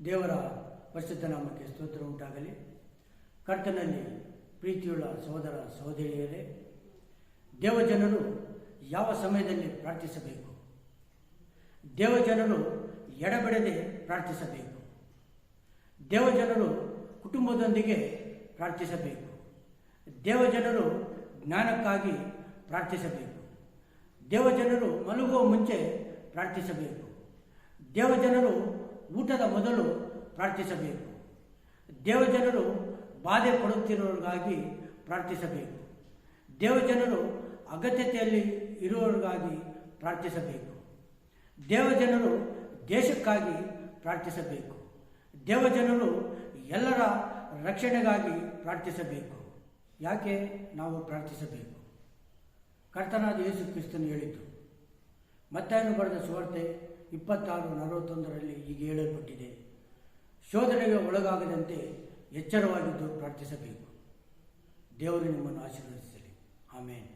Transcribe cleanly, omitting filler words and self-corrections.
ದೇವರ ಪರಿಶುದ್ಧ ನಾಮಕ್ಕೆ ಸ್ತೋತ್ರ ಉಂಟಾಗಲಿ. ಕರ್ತನಲ್ಲಿ ಪ್ರೀತಿಯುಳ್ಳ ಸಹೋದರ ಸಹೋದರಿಯರೇ, ದೇವಜನರು ಯಾವ ಸಮಯದಲ್ಲಿ ಪ್ರಾರ್ಥಿಸಬೇಕು? ದೇವಜನರು ಎಡಬಿಡದೆ ಪ್ರಾರ್ಥಿಸಬೇಕು. ದೇವಜನರು ಕುಟುಂಬದೊಂದಿಗೆ ಪ್ರಾರ್ಥಿಸಬೇಕು. ದೇವಜನರು ಜ್ಞಾನಕ್ಕಾಗಿ ಪ್ರಾರ್ಥಿಸಬೇಕು. ದೇವಜನರು ಮಲಗುವ ಮುಂಚೆ ಪ್ರಾರ್ಥಿಸಬೇಕು. ದೇವಜನರು ಊಟದ ಮೊದಲು ಪ್ರಾರ್ಥಿಸಬೇಕು. ದೇವಜನರು ಬಾಧೆ ಪಡುತ್ತಿರುವವರಿಗಾಗಿ ಪ್ರಾರ್ಥಿಸಬೇಕು. ದೇವಜನರು ಅಗತ್ಯತೆಯಲ್ಲಿ ಇರುವವರಿಗಾಗಿ ಪ್ರಾರ್ಥಿಸಬೇಕು. ದೇವಜನರು ದೇಶಕ್ಕಾಗಿ ಪ್ರಾರ್ಥಿಸಬೇಕು. ದೇವಜನರು ಎಲ್ಲರ ರಕ್ಷಣೆಗಾಗಿ ಪ್ರಾರ್ಥಿಸಬೇಕು. ಯಾಕೆ ನಾವು ಪ್ರಾರ್ಥಿಸಬೇಕು? ಕರ್ತನಾದ ಯೇಸು ಕ್ರಿಸ್ತನು ಹೇಳಿದ್ದು ಮತ್ತಾಯನು ಬರೆದ ಸುವಾರ್ತೆ 26:41 ಹೀಗೆ ಹೇಳಲ್ಪಟ್ಟಿದೆ, ಶೋಧನೆಗೆ ಒಳಗಾಗದಂತೆ ಎಚ್ಚರವಾಗಿದ್ದು ಪ್ರಾರ್ಥಿಸಬೇಕು. ದೇವರು ನಿಮ್ಮನ್ನು ಆಶೀರ್ವದಿಸಲಿ. ಆಮೇನ್.